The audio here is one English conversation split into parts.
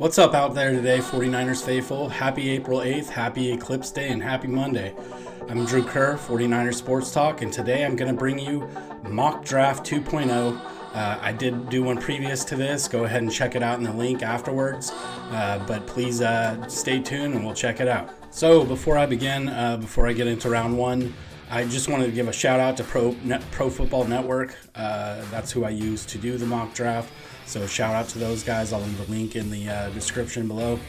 What's up out there today, 49ers faithful? Happy April 8th, happy Eclipse Day, and happy Monday. I'm Drew Kerr, 49ers Sports Talk, and today I'm going to bring you Mock Draft 2.0. I did do one previous to this. Go ahead and check it out in the link afterwards, but please stay tuned and we'll check it out. So before I begin, before I get into round one, I just wanted to give a shout out to Pro Football Network. That's who I use to do the mock draft. So shout out to those guys. I'll leave a link in the description below.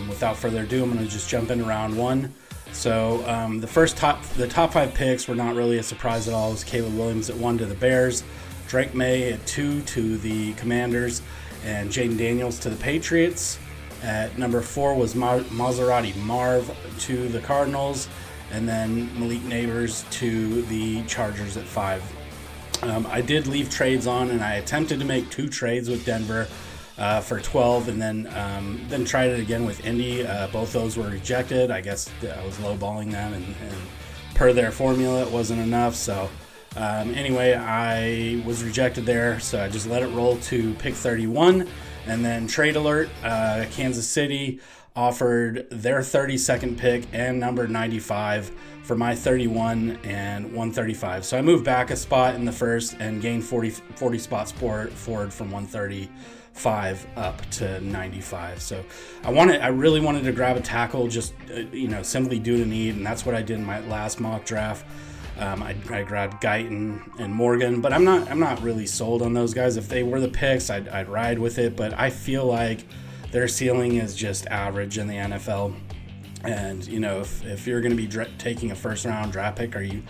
Without further ado, I'm going to just jump into round one. So the top five picks were not really a surprise at all. It was Caleb Williams at 1 to the Bears, Drake May at 2 to the Commanders, and Jaden Daniels to the Patriots. At number 4 was Maserati Marv to the Cardinals, and then Malik Neighbors to the Chargers at 5. I did leave trades on, and I attempted to make 2 trades with Denver for 12, and then tried it again with Indy. Both those were rejected. I guess I was lowballing them, and per their formula, it wasn't enough. So anyway, I was rejected there, so I just let it roll to pick 31. And then trade alert, Kansas City offered their 32nd pick and number 95 for my 31 and 135. So I moved back a spot in the first and gained 40 spots forward from 135 up to 95. So I really wanted to grab a tackle, just simply due to need, and that's what I did in my last mock draft. I grabbed Guyton and Morgan, but I'm not really sold on those guys. If they were the picks, I'd ride with it, but I feel like their ceiling is just average in the NFL. And if you're going to be taking a first round draft pick, are you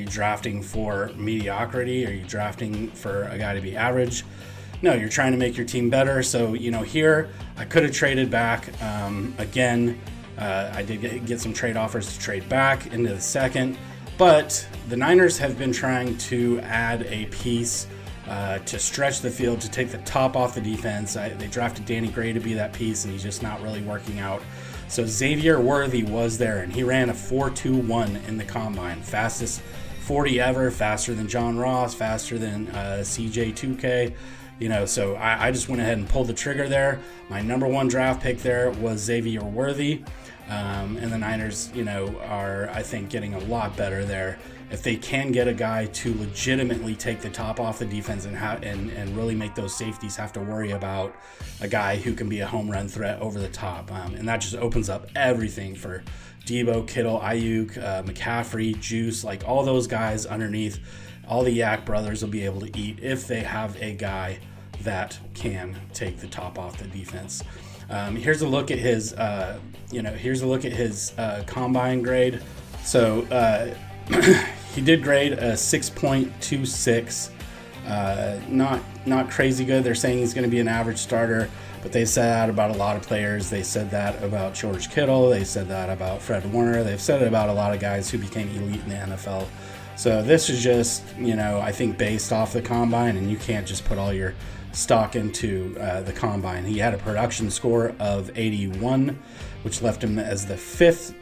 drafting for mediocrity? Are you drafting for a guy to be average? No, you're trying to make your team better. So here I could have traded back again. I did get some trade offers to trade back into the second. But the Niners have been trying to add a piece to stretch the field, to take the top off the defense. They drafted Danny Gray to be that piece, and he's just not really working out. So Xavier Worthy was there, and he ran a 4.21 in the combine. Fastest 40 ever, faster than John Ross, faster than CJ2K. So I just went ahead and pulled the trigger there. My number 1 draft pick there was Xavier Worthy. And the Niners, are, I think, getting a lot better there. If they can get a guy to legitimately take the top off the defense and really make those safeties have to worry about a guy who can be a home run threat over the top. And that just opens up everything for Debo, Kittle, Ayuk, McCaffrey, Juice, like all those guys underneath. All the Yak brothers will be able to eat if they have a guy that can take the top off the defense. Here's a look at his, combine grade. So he did grade a 6.26. Not crazy good. They're saying he's going to be an average starter, but they said that about a lot of players. They said that about George Kittle. They said that about Fred Warner. They've said it about a lot of guys who became elite in the NFL. So this is just, I think based off the combine, and you can't just put all your stock into the combine. He had a production score of 81, which left him as the 5th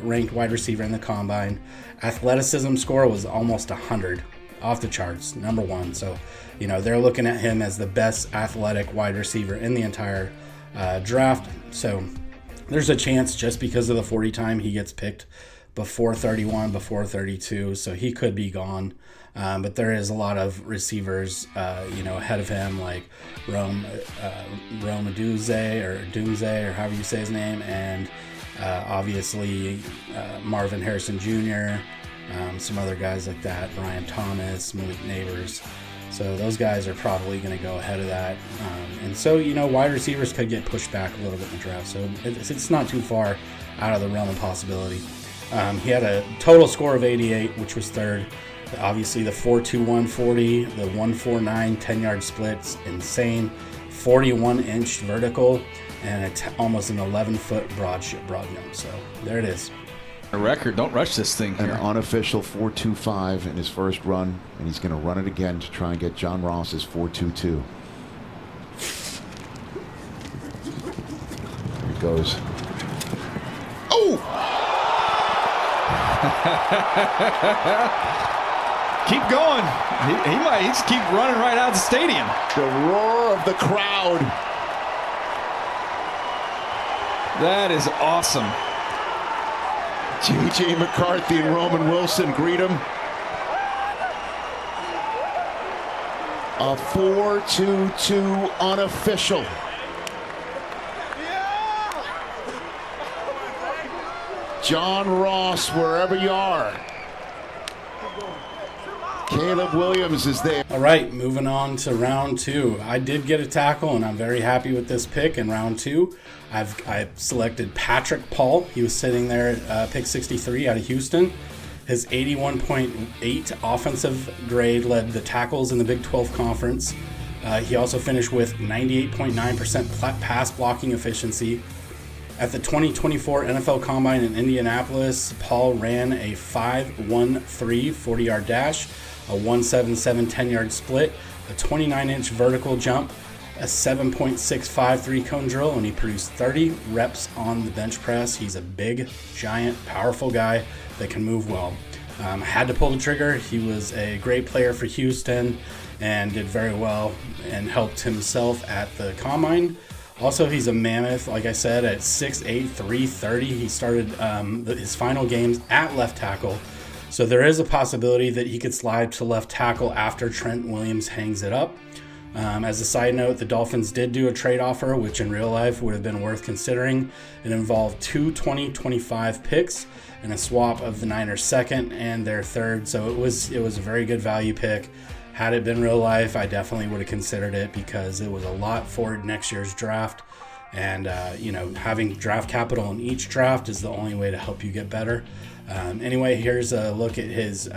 ranked wide receiver in the combine. Athleticism score was almost 100, off the charts, number 1. So, they're looking at him as the best athletic wide receiver in the entire draft. So there's a chance, just because of the 40 time, he gets picked before 31, before 32, so he could be gone. But there is a lot of receivers, ahead of him, like Rome Odunze or Doomsday, or however you say his name, and obviously Marvin Harrison Jr., some other guys like that, Brian Thomas, Malik Neighbors. So those guys are probably going to go ahead of that. And so, wide receivers could get pushed back a little bit in the draft. So it's not too far out of the realm of possibility. He had a total score of 88, which was 3rd. Obviously, the 4.21 40, the 1.49 10-yard splits, insane. 41-inch vertical, and it's almost an 11-foot broad jump. So there it is. A record. Don't rush this thing here. An unofficial 4.25 in his first run, and he's going to run it again to try and get John Ross's 4.22. Here it goes. Oh! Keep going. He might just keep running right out of the stadium. The roar of the crowd. That is awesome. J.J. McCarthy and Roman Wilson greet him. A 4-2-2 unofficial. John Ross, wherever you are. Caleb Williams is there. All right, moving on to round 2. I did get a tackle, and I'm very happy with this pick in round 2. I've selected Patrick Paul. He was sitting there at pick 63 out of Houston. His 81.8 offensive grade led the tackles in the Big 12 Conference. He also finished with 98.9% pass blocking efficiency. At the 2024 NFL Combine in Indianapolis, Paul ran a 5.13 40-yard dash, a 1.77 10-yard split, a 29-inch vertical jump, a 7.65 three-cone drill, and he produced 30 reps on the bench press. He's a big, giant, powerful guy that can move well. Had to pull the trigger. He was a great player for Houston and did very well and helped himself at the Combine. Also, he's a mammoth, like I said, at 6'8", 330. He started his final games at left tackle. So there is a possibility that he could slide to left tackle after Trent Williams hangs it up. As a side note, the Dolphins did do a trade offer, which in real life would have been worth considering. It involved 2 2025 picks and a swap of the Niners' second and their third. So it was a very good value pick. Had it been real life, I definitely would have considered it because it was a lot for next year's draft. And, having draft capital in each draft is the only way to help you get better. Anyway, here's a look at his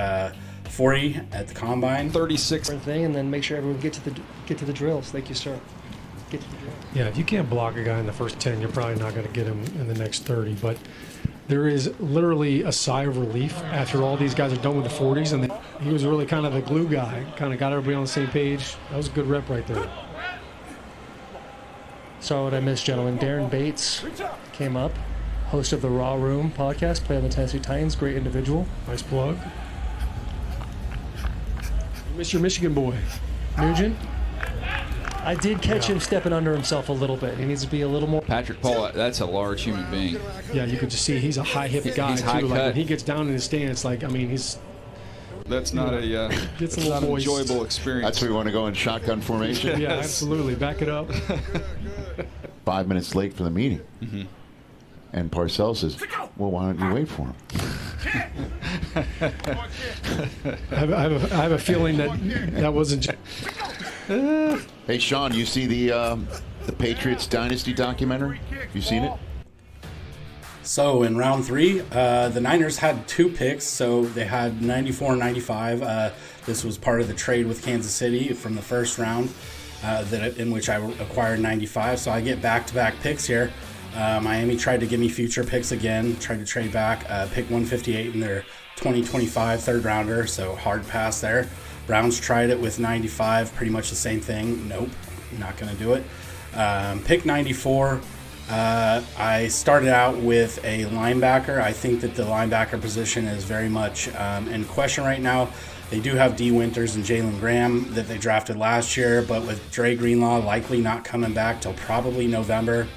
40 at the Combine. 36. Thing, and then make sure everyone get to the drills. Thank you, sir. Get to the drills. Yeah, if you can't block a guy in the first 10, you're probably not going to get him in the next 30. But there is literally a sigh of relief after all these guys are done with the 40s, and he was really kind of the glue guy, kind of got everybody on the same page. That was a good rep right there. Sorry what I missed, gentlemen. Darren Bates came up, host of the Raw Room podcast, played on the Tennessee Titans, great individual. Nice plug. You miss your Michigan boy. Nugent, I did catch him stepping under himself a little bit. He needs to be a little more. Patrick Paul, that's a large human being. Yeah, you could just see he's a high-hip guy, He's too. high Like, cut. when he gets down in his stance, he's That's not Gets a an little moist. enjoyable experience. That's where you want to go in shotgun formation. yeah, absolutely. Back it up. 5 minutes late for the meeting. Mm-hmm. And Parcells says, well, why don't you wait for him? I have a feeling that wasn't. Hey, Sean, you see the Patriots Dynasty documentary? You seen it? So in round 3, the Niners had 2 picks, so they had 94 and 95. This was part of the trade with Kansas City from the first round, in which I acquired 95. So I get back-to-back picks here. Miami tried to give me future picks again, tried to trade back, pick 158 in their 2025 third rounder, so hard pass there. Browns tried it with 95, pretty much the same thing. Nope, not going to do it. Pick 94. I started out with a linebacker. I think that the linebacker position is very much in question right now. They do have D. Winters and Jalen Graham that they drafted last year, but with Dre Greenlaw likely not coming back till probably November,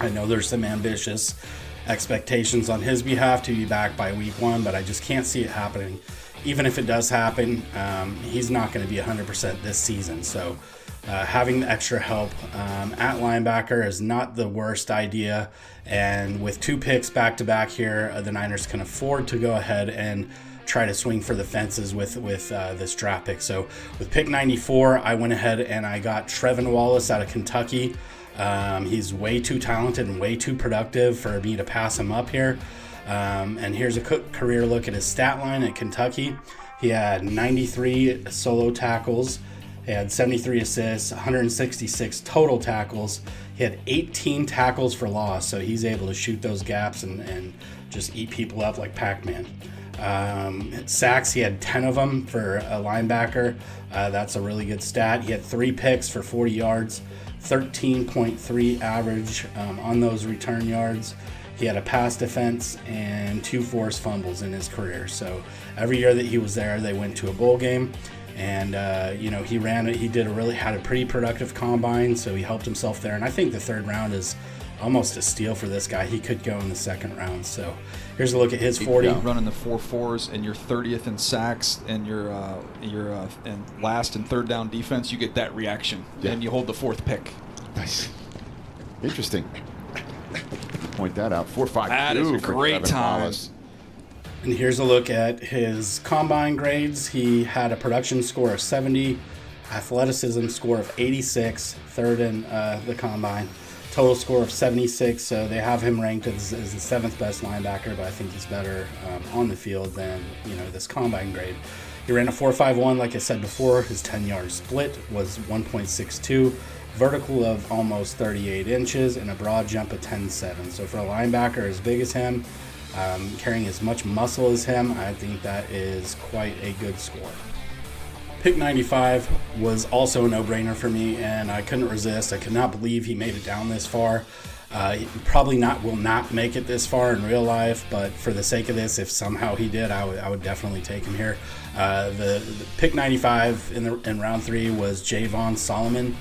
I know there's some ambitious expectations on his behalf to be back by week 1, but I just can't see it happening. Even if it does happen, he's not going to be 100% this season. So having the extra help at linebacker is not the worst idea. And with 2 picks back-to-back here, the Niners can afford to go ahead and try to swing for the fences with this draft pick. So with pick 94, I went ahead and I got Trevin Wallace out of Kentucky. He's way too talented and way too productive for me to pass him up here. And here's a career look at his stat line at Kentucky. He had 93 solo tackles. He had 73 assists, 166 total tackles. He had 18 tackles for loss, so he's able to shoot those gaps and just eat people up like Pac-Man. Sacks, he had 10 of them for a linebacker. That's a really good stat. He had 3 picks for 40 yards, 13.3 average on those return yards. He had a pass defense and 2 forced fumbles in his career. So every year that he was there, they went to a bowl game. And, he ran it. He had a pretty productive combine, so he helped himself there. And I think the third round is almost a steal for this guy. He could go in the second round. So here's a look at his 40. Running the 4.4s and you're 30th in sacks and you're and last in third down defense, you get that reaction. Yeah. And you hold the 4th pick. Nice. Interesting. Point that out. 4.52. That is a for great Kevin time. Wallace. And here's a look at his combine grades. He had a production score of 70, athleticism score of 86, third in the combine, total score of 76. So they have him ranked as the 7th best linebacker, but I think he's better on the field than this combine grade. He ran a 4.51, like I said before. His 10-yard split was 1.62, vertical of almost 38 inches, and a broad jump of 10.7. So for a linebacker as big as him, carrying as much muscle as him, I think that is quite a good score. Pick 95 was also a no-brainer for me, and I couldn't resist. I could not believe he made it down this far. He probably will not make it this far in real life, but for the sake of this, if somehow he did, I would definitely take him here. The pick 95 in round 3 was Javon Solomon.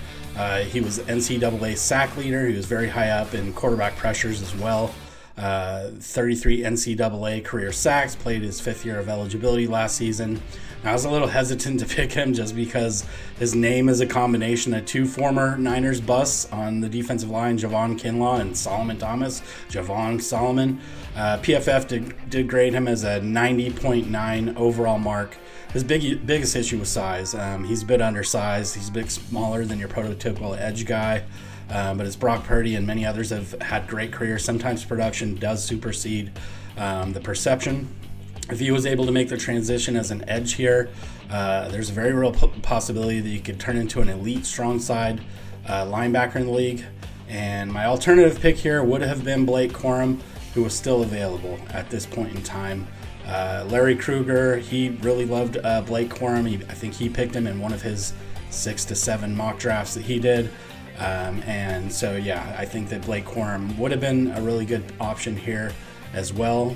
He was NCAA sack leader. He was very high up in quarterback pressures as well. 33 NCAA career sacks, played his 5th year of eligibility last season. I was a little hesitant to pick him just because his name is a combination of 2 former Niners busts on the defensive line, Javon Kinlaw and Solomon Thomas. Javon Solomon. PFF did grade him as a 90.9 overall mark. His biggest issue was size. He's a bit undersized. He's a bit smaller than your prototypical edge guy. But as Brock Purdy and many others have had great careers, sometimes production does supersede the perception. If he was able to make the transition as an edge here, there's a very real possibility that he could turn into an elite strong side linebacker in the league. And my alternative pick here would have been Blake Corum, who was still available at this point in time. Larry Krueger, he really loved Blake Corum. I think he picked him in one of his 6 to 7 mock drafts that he did. And so, yeah, I think that Blake Corum would have been a really good option here as well.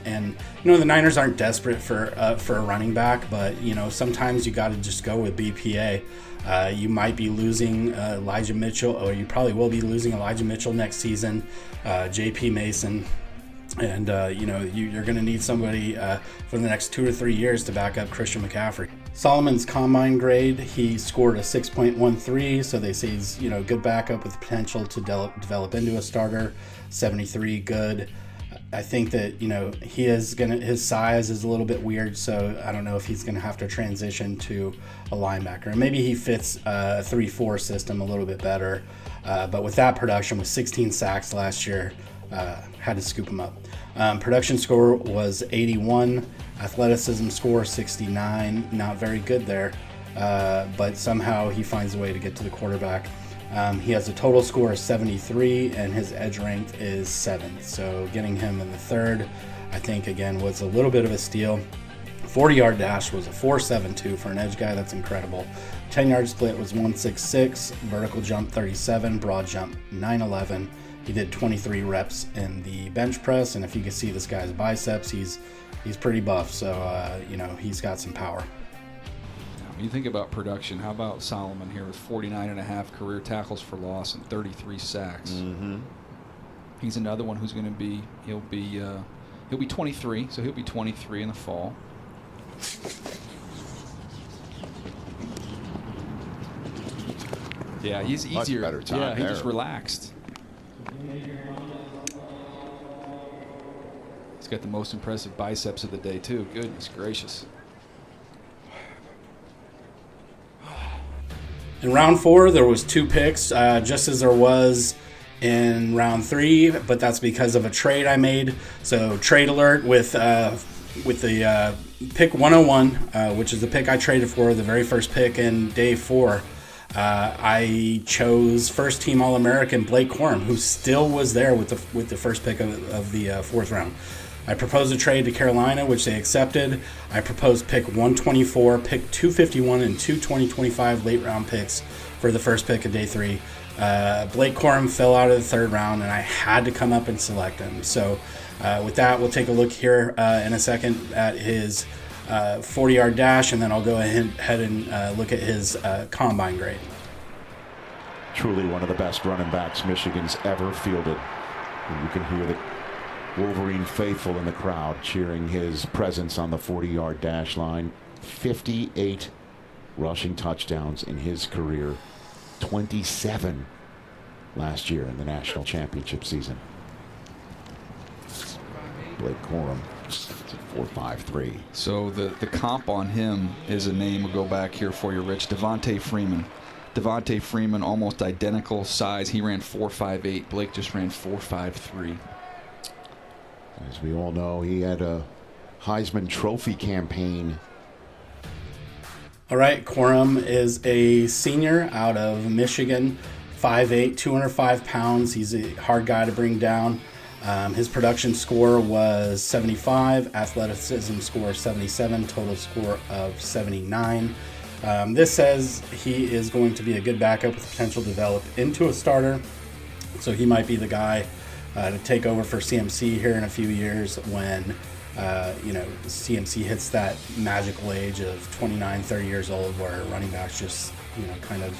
And the Niners aren't desperate for a running back, but sometimes you got to just go with BPA. You might be losing Elijah Mitchell, or you probably will be losing Elijah Mitchell next season. JP Mason. And, you're going to need somebody for the next 2 or 3 years to back up Christian McCaffrey. Solomon's combine grade, he scored a 6.13, so they say he's, good backup with potential to develop into a starter. 73, good. I think that, his size is a little bit weird, so I don't know if he's going to have to transition to a linebacker. And maybe he fits a 3-4 system a little bit better. But with that production, with 16 sacks last year, had to scoop him up. Production score was 81, athleticism score 69, not very good there, but somehow he finds a way to get to the quarterback. He has a total score of 73, and his edge rank is 7th, so getting him in the 3rd, I think, again, was a little bit of a steal. 40-yard dash was a 4.72 for an edge guy. That's incredible. 10-yard split was 1.66, vertical jump 37, broad jump 9.11. He did 23 reps in the bench press, and if you can see this guy's biceps, he's pretty buff, so he's got some power. When you think about production, how about Solomon here with 49.5 career tackles for loss and 33 sacks? Mm-hmm. He's another one who's going to be he'll be 23, so he'll be 23 in the fall. Yeah, he's easier. Much better time yeah, he there. just relaxed. He's got the most impressive biceps of the day, too. Goodness gracious. In round 4, there was 2 picks, just as there was in round 3, but that's because of a trade I made. So trade alert with the pick 101, which is the pick I traded for, the very first pick in day 4. I chose first-team All-American Blake Corum, who still was there with the first pick of the 4th round. I proposed a trade to Carolina, which they accepted. I proposed pick 124, pick 251, and 2 2025 late-round picks for the first pick of day 3. Blake Corum fell out of the 3rd round, and I had to come up and select him. So with that, we'll take a look here in a second at his 40-yard dash, and then I'll go ahead and look at his combine grade. truly one of the best running backs Michigan's ever fielded. And you can hear the Wolverine faithful in the crowd cheering his presence on the 40-yard dash line. 58 rushing touchdowns in his career, 27 last year in the national championship season. Blake Corum, 4.53. So the comp on him is a name. We'll go back here for you, Rich. Devontae Freeman. Devontae Freeman, almost identical size. He ran 4.58. Blake just ran 4.53. As we all know, he had a Heisman Trophy campaign. All right, Corum is a senior out of Michigan, 5'8", 205 pounds. He's a hard guy to bring down. His production score was 75, athleticism score 77, total score of 79. This says he is going to be a good backup with potential to develop into a starter. So he might be the guy to take over for CMC here in a few years when CMC hits that magical age of 29, 30 years old where running backs just, kind of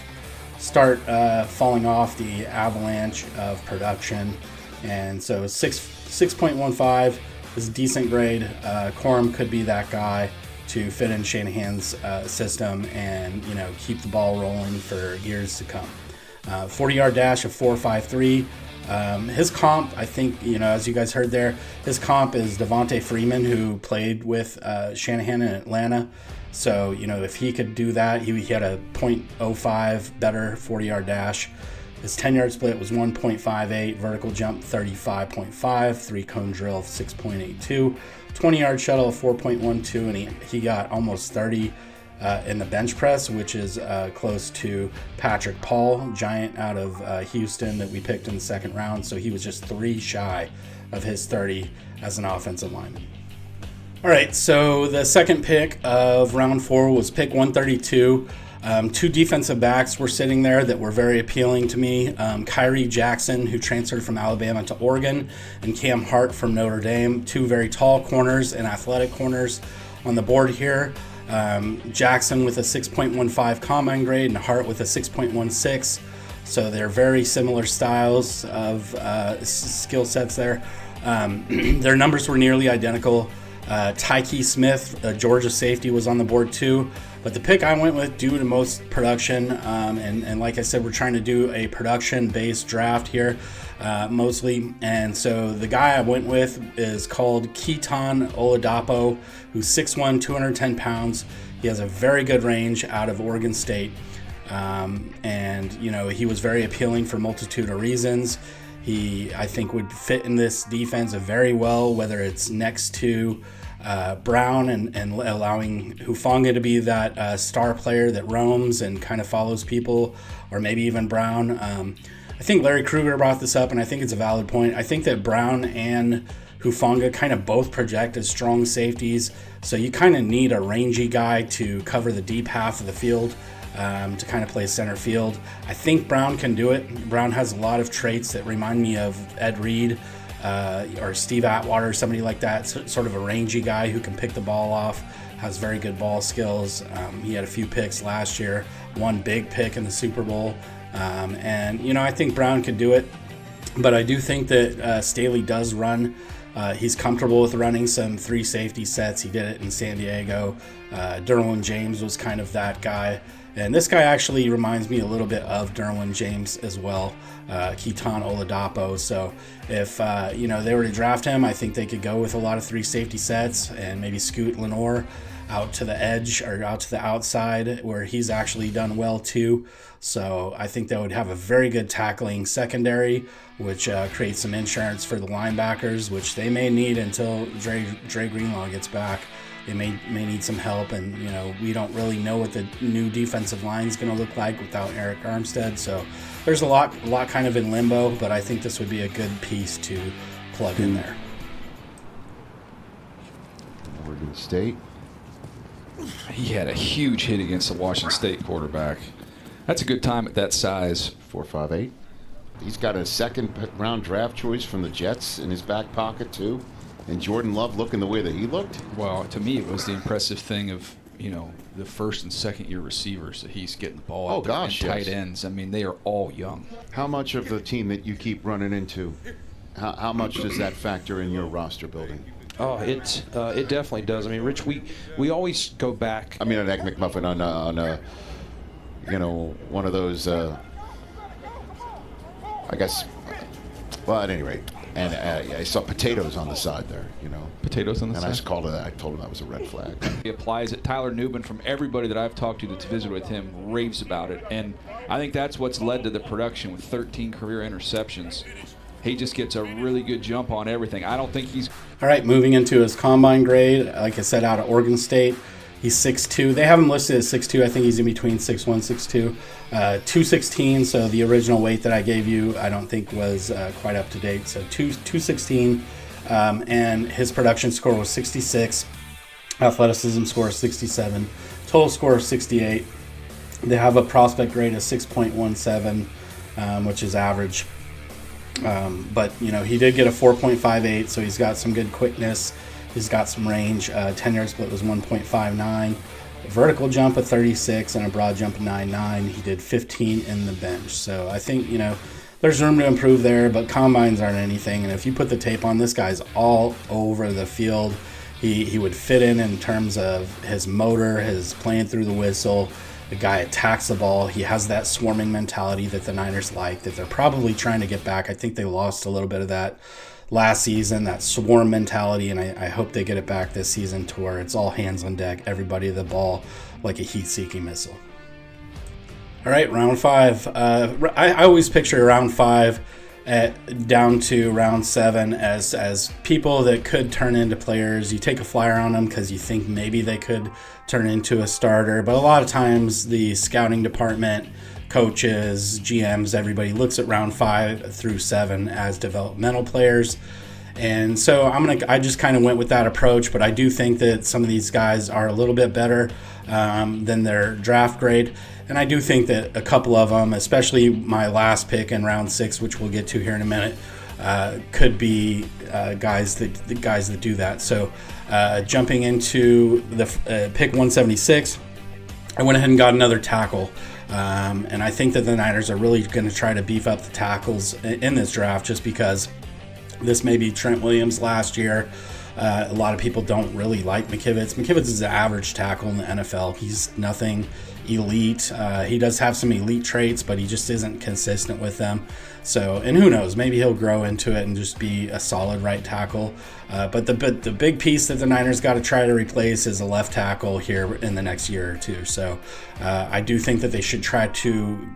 start falling off the avalanche of production. And so 6.15 is a decent grade. Corum could be that guy to fit in Shanahan's system and, keep the ball rolling for years to come. 40-yard dash of 4.53. His comp, I think, as you guys heard there, his comp is Devontae Freeman, who played with Shanahan in Atlanta. So, if he could do that, he had a 0.05 better 40-yard dash. His 10-yard split was 1.58, vertical jump 35.5, 3-cone drill 6.82, 20-yard shuttle of 4.12, and he got almost 30 in the bench press, which is close to Patrick Paul, giant out of Houston that we picked in the second round. So he was just 3 shy of his 30 as an offensive lineman. All right, so the second pick of round 4 was pick 132. 2 defensive backs were sitting there that were very appealing to me. Kyrie Jackson, who transferred from Alabama to Oregon, and Cam Hart from Notre Dame. 2 very tall corners and athletic corners on the board here. Jackson with a 6.15 combine grade and Hart with a 6.16. So they're very similar styles of skill sets there. Their numbers were nearly identical. Tyke Smith, Georgia safety, was on the board too. But the pick I went with due to most production, and like I said, we're trying to do a production-based draft here, mostly. And so the guy I went with is called Keaton Oladapo, who's 6'1", 210 pounds. He has a very good range out of Oregon State. And, he was very appealing for a multitude of reasons. He, I think, would fit in this defense very well, whether it's next to Brown and allowing Hufanga to be that star player that roams and kind of follows people, or maybe even Brown. I think Larry Kruger brought this up, and I think it's a valid point. I think that Brown and Hufanga kind of both project as strong safeties, so you kind of need a rangy guy to cover the deep half of the field, to kind of play center field. I think Brown can do it. Brown has a lot of traits that remind me of Ed Reed, or Steve Atwater, somebody like that, sort of a rangy guy who can pick the ball off, has very good ball skills. He had a few picks last year, one big pick in the Super Bowl. And, I think Brown could do it, but I do think that Staley does run. He's comfortable with running some 3 safety sets. He did it in San Diego. Derwin James was kind of that guy. And this guy actually reminds me a little bit of Derwin James as well, Keaton Oladapo. So if, they were to draft him, I think they could go with a lot of 3 safety sets and maybe scoot Lenore out to the edge or out to the outside where he's actually done well too. So I think that would have a very good tackling secondary, which creates some insurance for the linebackers, which they may need until Dre Greenlaw gets back. They may need some help, and we don't really know what the new defensive line is going to look like without Eric Armstead. So there's a lot kind of in limbo, but I think this would be a good piece to plug in there. Oregon State. He had a huge hit against the Washington State quarterback. That's a good time at that size. 4.58. He's got a second-round draft choice from the Jets in his back pocket too. And Jordan Love looking the way that he looked? Well, to me, it was the impressive thing of the first and second year receivers that he's getting the ball Oh, out there, gosh, and tight yes. ends. I mean, they are all young. How much of the team that you keep running into, how much does that factor in your roster building? Oh, it definitely does. I mean, Rich, we always go back. I mean, an Egg McMuffin on one of those, I guess, well, at any rate. And I saw potatoes on the side there, Potatoes on the And side. I told him that was a red flag. He applies it. Tyler Newbin, from everybody that I've talked to that's visited with him, raves about it. And I think that's what's led to the production with 13 career interceptions. He just gets a really good jump on everything. I don't think he's... All right, moving into his combine grade, like I said, out of Oregon State. He's 6'2". They have him listed as 6'2". I think he's in between 6'1", 6'2". 216, so the original weight that I gave you I don't think was quite up to date. So 216, and his production score was 66. Athleticism score is 67. Total score is 68. They have a prospect grade of 6.17, which is average. But, he did get a 4.58, so he's got some good quickness. He's got some range. 10-yard split was 1.59. A vertical jump of 36 and a broad jump of 9.9. He did 15 in the bench. So I think, there's room to improve there, but combines aren't anything. And if you put the tape on, this guy's all over the field. He would fit in terms of his motor, his playing through the whistle. The guy attacks the ball. He has that swarming mentality that the Niners like, that they're probably trying to get back. I think they lost a little bit of that last season, that swarm mentality, and I hope they get it back this season to where it's all hands on deck, everybody to the ball like a heat-seeking missile. All right, round 5. I always picture round 5 down to round 7 as people that could turn into players. You take a flyer on them because you think maybe they could turn into a starter, but a lot of times the scouting department, coaches, GMs, everybody looks at round 5 through 7 as developmental players. And so I just kind of went with that approach, but I do think that some of these guys are a little bit better than their draft grade. And I do think that a couple of them, especially my last pick in round 6, which we'll get to here in a minute, could be guys that do that. So jumping into the pick 176, I went ahead and got another tackle. And I think that the Niners are really going to try to beef up the tackles in this draft, just because this may be Trent Williams last year. A lot of people don't really like McKivitz. McKivitz is an average tackle in the NFL. He's nothing elite. He does have some elite traits, but he just isn't consistent with them. So, and who knows, maybe he'll grow into it and just be a solid right tackle. But the big piece that the Niners got to try to replace is a left tackle here in the next year or two. So I do think that they should try to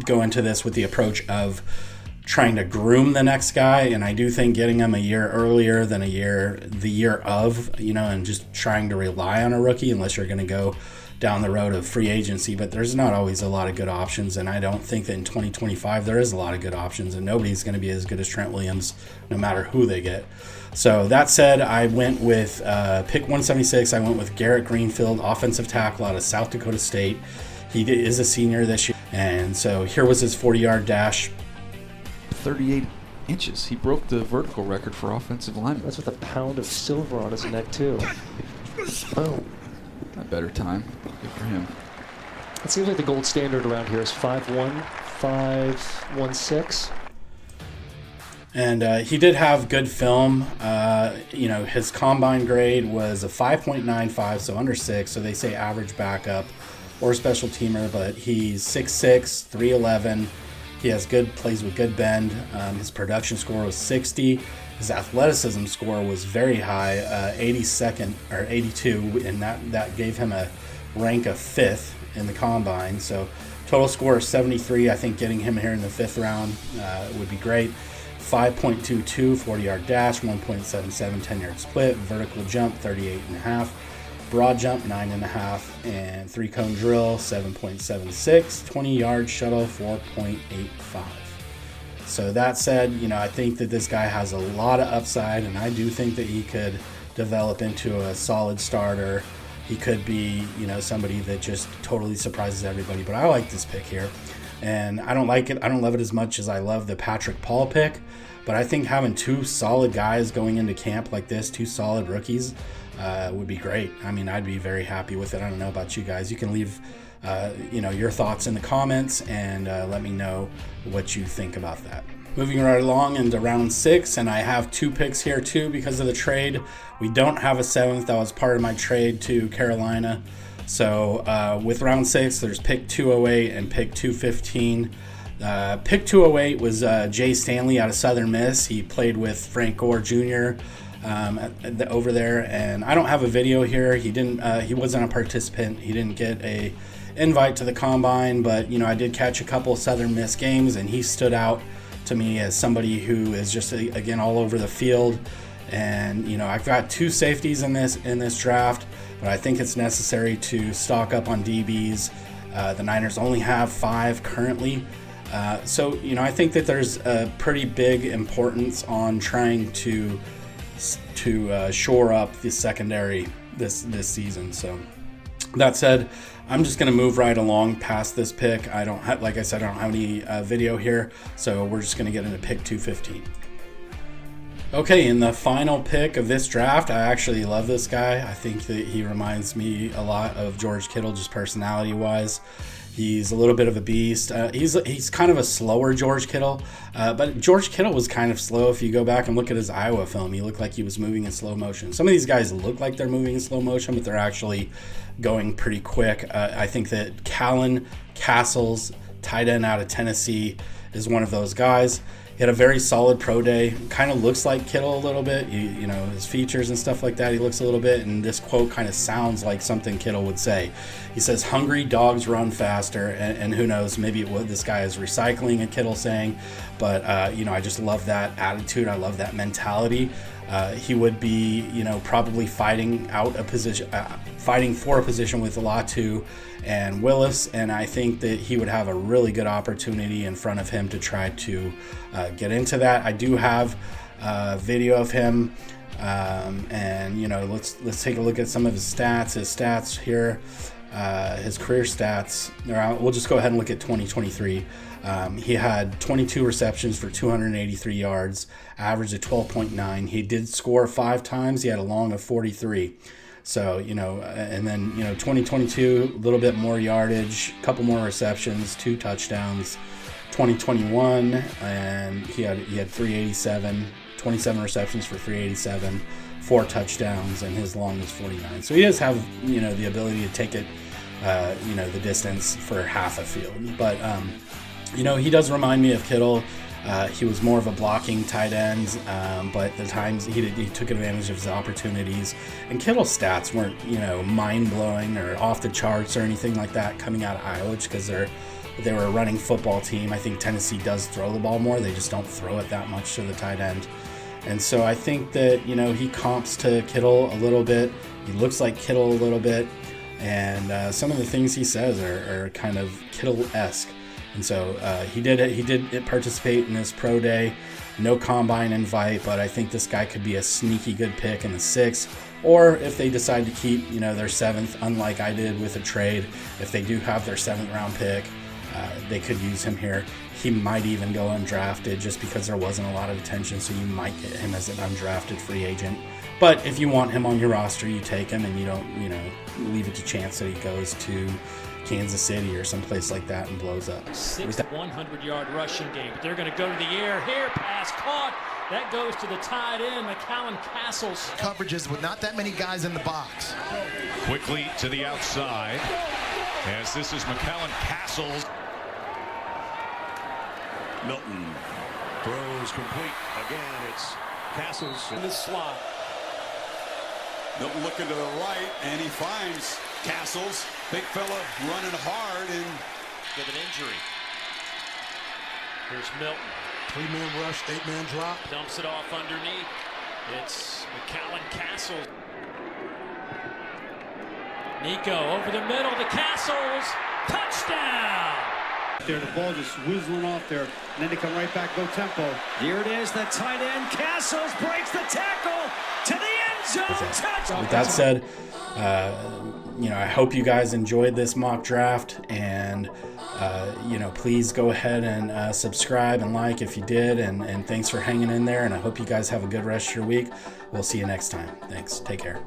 go into this with the approach of trying to groom the next guy, and I do think getting him a year earlier than the year of, and just trying to rely on a rookie, unless you're going to go down the road of free agency. But there's not always a lot of good options, and I don't think that in 2025 there is a lot of good options, and nobody's going to be as good as Trent Williams no matter who they get. So that said, I went with pick 176. I went with Garrett Greenfield, offensive tackle out of South Dakota State. He is a senior this year, and so here was his 40-yard dash. 38 inches. He broke the vertical record for offensive linemen. That's with a pound of silver on his neck, too. Oh. A better time. Good for him. It seems like the gold standard around here is 5'1", 5'16". And he did have good film. His combine grade was a 5.95, so under 6. So they say average backup or special teamer, but he's 6'6", 311. He has plays with good bend. His production score was 60. His athleticism score was very high, 82, and that gave him a rank of 5th in the combine. So total score of 73. I think getting him here in the 5th round would be great. 5.22, 40-yard dash, 1.77, 10-yard split, vertical jump, 38.5. Broad jump, 9.5, and 3-cone drill, 7.76, 20-yard shuttle, 4.85. So that said, I think that this guy has a lot of upside, and I do think that he could develop into a solid starter. He could be, somebody that just totally surprises everybody. But I like this pick here, and I don't like it. I don't love it as much as I love the Patrick Paul pick. But I think having 2 solid guys going into camp like this, 2 solid rookies, would be great. I mean, I'd be very happy with it. I don't know about you guys. You can leave your thoughts in the comments and let me know what you think about that. Moving right along into round 6, and I have 2 picks here too because of the trade. We don't have a 7th. That was part of my trade to Carolina. So with round 6, there's pick 208 and pick 215. Pick 208 was Jay Stanley out of Southern Miss. He played with Frank Gore Jr. Over there, and I don't have a video here. He wasn't a participant. He didn't get a invite to the combine, but I did catch a couple of Southern Miss games, and he stood out to me as somebody who is just again all over the field. And I've got 2 safeties in this draft, but I think it's necessary to stock up on DBs. The Niners only have 5 currently, so I think that there's a pretty big importance on trying to shore up the secondary this season. So that said, I'm just going to move right along past this pick. Like I said, I don't have any video here, so we're just going to get into pick 215. Okay, in the final pick of this draft, I actually love this guy. I think that he reminds me a lot of George Kittle, just personality-wise. He's a little bit of a beast. He's kind of a slower George Kittle, but George Kittle was kind of slow. If you go back and look at his Iowa film, he looked like he was moving in slow motion. Some of these guys look like they're moving in slow motion, but they're actually going pretty quick. I think that Callan Castles, tight end out of Tennessee, is one of those guys. He had a very solid pro day. Kind of looks like Kittle a little bit. His features and stuff like that. He looks a little bit, and this quote kind of sounds like something Kittle would say. He says, "Hungry dogs run faster," and who knows, maybe this guy is recycling a Kittle saying, but I just love that attitude. I love that mentality. He would be, probably fighting for a position with Latu and Willis, and I think that he would have a really good opportunity in front of him to try to get into that. I do have a video of him, and let's take a look at some of his stats. His stats here, his career stats. We'll just go ahead and look at 2023. He had 22 receptions for 283 yards, average of 12.9. He did score 5 times. He had a long of 43. So, and then, 2022, a little bit more yardage, a couple more receptions, 2 touchdowns. 2021, and he had 387, 27 receptions for 387, 4 touchdowns, and his long was 49. So he does have, the ability to take it, the distance for half a field. But, he does remind me of Kittle. He was more of a blocking tight end, but the times he took advantage of his opportunities. And Kittle's stats weren't, mind-blowing or off the charts or anything like that coming out of Iowa, because they were a running football team. I think Tennessee does throw the ball more. They just don't throw it that much to the tight end. And so I think that, he comps to Kittle a little bit. He looks like Kittle a little bit. And some of the things he says are kind of Kittle-esque. And so he did participate in his pro day. No combine invite, but I think this guy could be a sneaky good pick in the 6th. Or if they decide to keep, their 7th, unlike I did with a trade, if they do have their 7th round pick, they could use him here. He might even go undrafted just because there wasn't a lot of attention, so you might get him as an undrafted free agent. But if you want him on your roster, you take him and you don't, leave it to chance that he goes to Kansas City or someplace like that and blows up. 6th 100-yard rushing game. But they're going to go to the air here. Pass caught. That goes to the tight end, McCallum Castles. Coverages with not that many guys in the box. Quickly to the outside, as this is McCallum Castles. Milton throws complete. Again, it's Castles in the slot. Milton looking to the right, and he finds Castles. Big fella running hard and with an injury. Here's Milton. 3-man rush, 8-man drop. Dumps it off underneath. It's McCallum Castles. Nico over the middle to Castles. Touchdown! There, the ball just whistling off there, and then they come right back, go tempo. Here it is, the tight end. Castles breaks the tackle to the end zone. Touchdown! With that said, I hope you guys enjoyed this mock draft, and please go ahead and subscribe and like if you did, and thanks for hanging in there, and I hope you guys have a good rest of your week. We'll see you next time. Thanks. Take care.